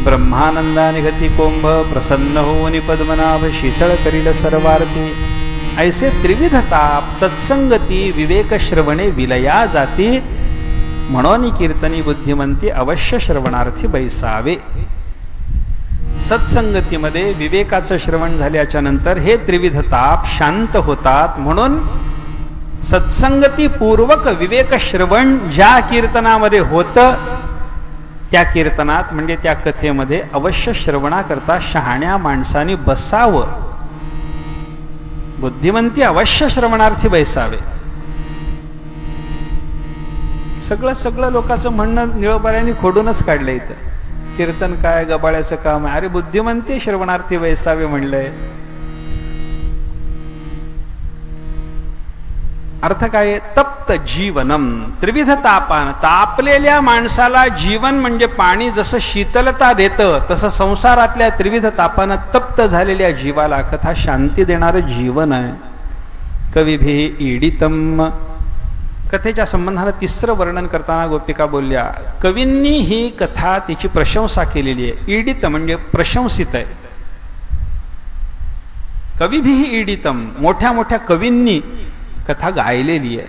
ब्रह्मानंदाने गती कोंभ प्रसन्न होऊन पद्मनाभ शीतळ करील सर्वार्थी. ऐसे त्रिविध ताप सत्संगती विवेक श्रवणे विलया जाती म्हणून कीर्तनी बुद्धिमंती अवश्य श्रवणार्थी बैसावे. सत्संगतीमध्ये विवेकाचं श्रवण झाल्याच्या नंतर हे त्रिविध ताप शांत होतात. म्हणून सत्संगती पूर्वक विवेक श्रवण ज्या कीर्तनामध्ये होतं त्या कीर्तनात म्हणजे त्या कथेमध्ये अवश्य श्रवणाकरता शहाण्या माणसाने बसावं. बुद्धिमंती अवश्य श्रवणार्थी बैसावे. सगळं लोकांचं म्हणणं निळोबाऱ्यांनी खोडूनच काढलं. इथं कीर्तन काय गबाळ्याचं काम आहे. अरे बुद्धिमंती श्रवणार्थी वैसावे म्हणलंय. अर्थ काय? तप्त जीवनम. त्रिविध तापान तापलेल्या माणसाला जीवन म्हणजे पाणी जसं शीतलता देतं तसं संसारातल्या त्रिविध तापानं तप्त झालेल्या जीवाला कथा शांती देणारं जीवन आहे. कविभी ईडितम. कथेच्या संबंधानं 3रं वर्णन करताना गोपिका बोलल्या कवींनी ही कथा तिची प्रशंसा केलेली आहे. ईडित म्हणजे प्रशंसित आहे. कविभी ईडितम. मोठ्या कवींनी कथा गायलेली आहे.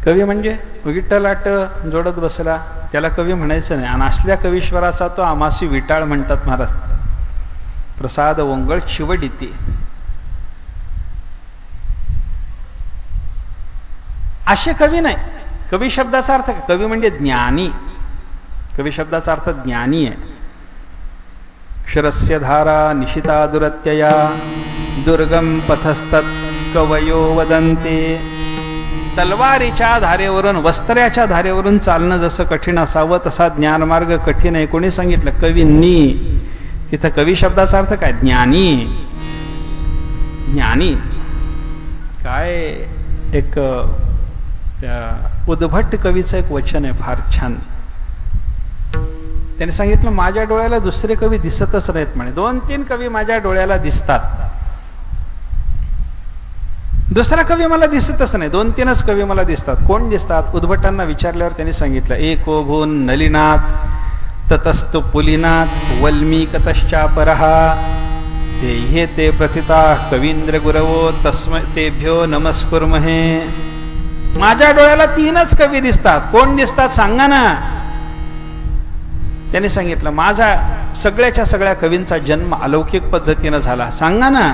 कवी म्हणजे विठ्ठलाट जोडत बसला त्याला कवी म्हणायचं नाही. आणि असल्या कवीश्वराचा तो आमासी विटाळ म्हणतात महाराज. प्रसाद ओंगळ शिवडिती. असे कवी नाही. कवी शब्दाचा अर्थ कवी म्हणजे ज्ञानी. कवी शब्दाचा अर्थ ज्ञानी आहे. क्षरस्य धारा निशिता दुरत्यया दुर्गम पथस्तत् कवयो वदन्ते. तलवारीच्या धारेवरून वस्त्र्याच्या धारेवरून चालणं जसं कठीण असावं तसा ज्ञानमार्ग कठीण आहे. कोणी सांगितलं? कवींनी. तिथं कवी शब्दाचा अर्थ काय? ज्ञानी. ज्ञानी काय एक त्या उद्भट कवीचं एक वचन आहे फार छान. त्याने सांगितलं माझ्या डोळ्याला दुसरे कवी दिसतच नाहीत म्हणे. 2-3 कवी माझ्या डोळ्याला दिसतात. दुसरा कवी मला दिसतच नाही. 2-3च कवी मला दिसतात. कोण दिसतात? उद्भटांना विचारल्यावर त्यांनी सांगितलं, एको भून नलिनाथ ततस्तु पुलिनाथ वल्मीकतश्चापरहा ते हे ते प्रथिता कवींद्र गुरवो तस्मै तेभ्यो नमस्कुर्महे. माझ्या डोळ्याला 3च कवी दिसतात. कोण दिसतात सांगा ना. त्यांनी सांगितलं, माझा सगळ्याच्या सगळ्या कवींचा जन्म अलौकिक पद्धतीनं झाला. सांगा ना.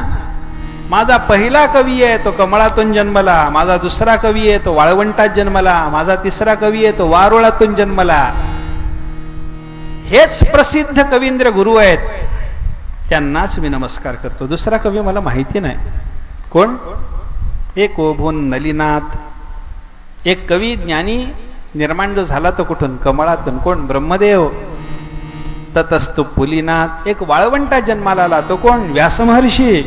माझा पहिला कवी आहे तो कमळातून जन्मला, माझा दुसरा कवी आहे तो वाळवंटात जन्मला, माझा तिसरा कवी आहे तो वारुळातून जन्मला. हेच प्रसिद्ध कवींद्र गुरु आहेत, त्यांनाच मी नमस्कार करतो. दुसरा कवी मला माहिती नाही. कोण? एक ओभून नलिनाथ. एक कवी ज्ञानी निर्माण जो झाला तो कुठून? कमळातून. कोण? ब्रह्मदेव. ततस्तु पुलिनाथ. एक वाळवंटात जन्माला आला तो कोण? व्यासमहर्षी.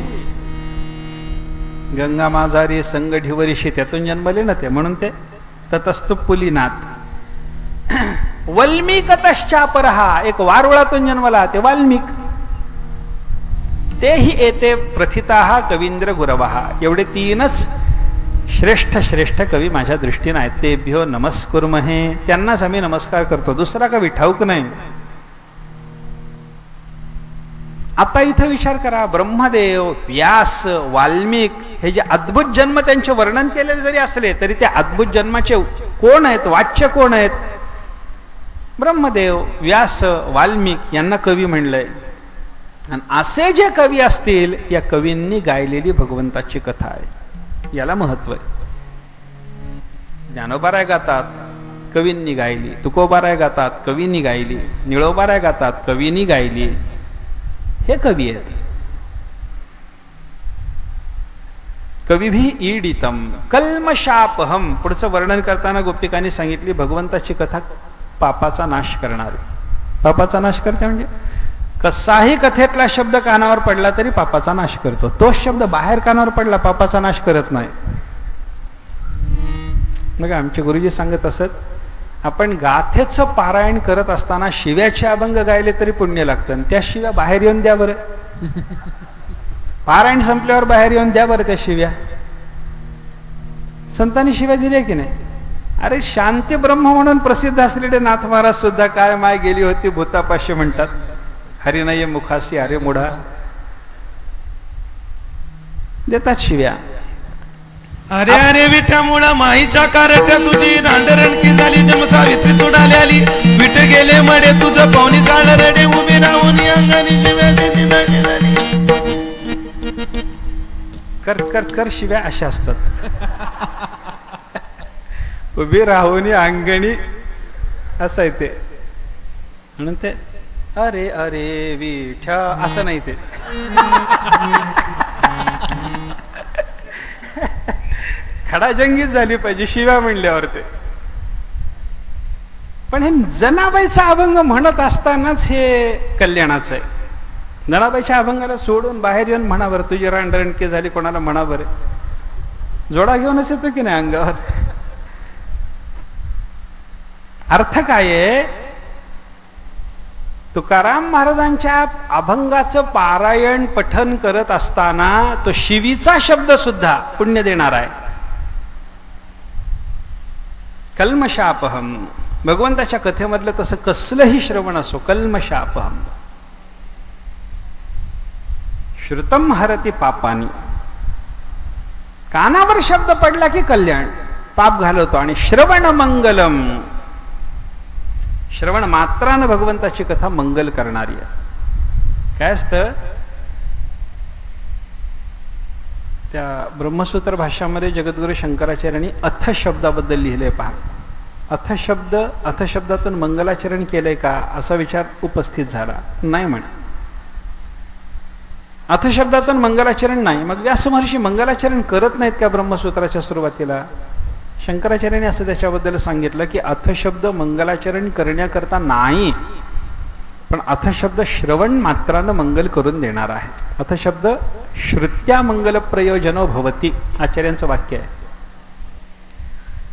गंगा माझारी संग ढिवरीशी, त्यातून जन्मले ना ते, म्हणून ते ततस्तु पुलिनाथ. वल्मीकतश्चापरहा. एक वारुळातून जन्मला, ते वाल्मिक. तेही येते प्रथिताः कवींद्र गुरवः. एवढे 3च श्रेष्ठ श्रेष्ठ कवी माझ्या दृष्टीने आहेत. तेभ्यो नमस्कुर्महे. त्यांनाच आम्ही नमस्कार करतो. दुसरा कवी ठाऊक नाही. आता इथं विचार करा, ब्रह्मदेव, व्यास, वाल्मिक हे जे अद्भुत जन्म त्यांचे वर्णन केलेले जरी असले तरी त्या अद्भुत जन्माचे कोण आहेत? वाच्य कोण आहेत? ब्रह्मदेव, व्यास, वाल्मिक यांना कवी म्हणलंय. आणि असे जे कवी असतील या कवींनी गायलेली भगवंताची कथा आहे. याला महत्व आहे. ज्ञानोबाराय गातात, कवींनी गायली. तुकोबाराय गातात, कवींनी गायली. निळोबाराय गातात, कवींनी गायली. हे कवी आहेत. कवी भी ईडितम कल्मशापहम. पुढचं वर्णन करताना गोपिकांनी सांगितली भगवंताची कथा पापाचा नाश करणारी. पापाचा नाश करते म्हणजे कसाही कथेतला शब्द कानावर पडला तरी पापाचा नाश करतो. तोच शब्द बाहेर कानावर पडला पापाचा नाश करत नाही. मग आमचे गुरुजी सांगत असत, आपण गाथेचं पारायण करत असताना शिव्याचे अभंग गायले तरी पुण्य लागतं. आणि त्या शिव्या बाहेर येऊन द्या बरं. पारायण संपल्यावर बाहेर येऊन द्या बरं त्या शिव्या. संतांनी शिव्या दिल्या की नाही? अरे शांती ब्रह्म म्हणून प्रसिद्ध असलेले नाथ महाराज सुद्धा काय माय गेली होती भूतापाशी म्हणतात. हरिनय मुखासी अरे मुढा. देतात शिव्या. अरे अरे विठ्या मुळा माईच्या कारट्या तुझी रांडरणकी झाली. जमसावित्री चुडाली आली. विठ गेले मडे तुझं पाहुणी काळ रडे. उभी राहून अंगानी शिव्या देती झाली. कर कर कर शिव्या अशा असतात. उभी राहून अंगणी असं आहे ते. म्हणून ते अरे अरे विठ्या असं नाही ते. खडाजंगीच झाली पाहिजे शिव्या म्हणल्यावर ते. पण हे जनाबाईचा अभंग म्हणत असतानाच हे कल्याणाचं आहे. जनाबाईच्या अभंगाला सोडून बाहेर येऊन म्हणा बरं तुझी रांडरणकी झाली, कोणाला म्हणा बरं. जोडा घेऊनच येतो की नाही अंगावर. अर्थ काय आहे? तुकाराम महाराजांच्या अभंगाचं पारायण पठन करत असताना तो शिवीचा शब्द सुद्धा पुण्य देणार आहे. कल्मशापहम. भगवंताच्या कथेमधलं तसं कसलंही श्रवण असो, कल्मशापहम. श्रुतम हरती पापानी. कानावर शब्द पडला की कल्याण, पाप घालवतो. आणि श्रवण मंगलम. श्रवण मात्रानं भगवंताची कथा मंगल करणारी आहे. काय असतं त्या ब्रह्मसूत्र भाष्यामध्ये जगद्गुरु शंकराचार्यांनी अथ शब्दाबद्दल लिहिलंय. पहा, अथ शब्द, अथ शब्दातून मंगलाचरण केलंय का असा विचार उपस्थित झाला. नाही म्हणे, अथ शब्दातून मंगलाचरण नाही. मग व्यास महर्षी मंगलाचरण करत नाहीत का ब्रह्मसूत्राच्या सुरुवातीला? शंकराचार्यांनी असं त्याच्याबद्दल सांगितलं की अथ शब्द मंगलाचरण करण्याकरता नाही, पण अथ शब्द श्रवण मात्रानं मंगल करून देणार आहे. अथ शब्द श्रुत्या मंगल प्रयोजनो भवती, आचार्यांचं वाक्य आहे.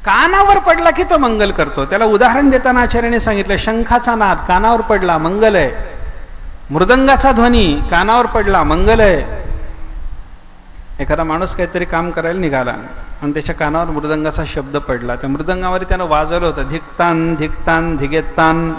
कानावर पडला की तो मंगल करतो. त्याला उदाहरण देताना आचार्याने सांगितलं, शंखाचा नाद कानावर पडला मंगल आहे. मृदंगाचा ध्वनी कानावर पडला मंगल आहे. एखादा माणूस काहीतरी काम करायला निघाला आणि त्याच्या कानावर मृदंगाचा शब्द पडला. त्या मृदंगावर त्यानं वाजवलं होतं, धिकतान धिकतान धिगेतान.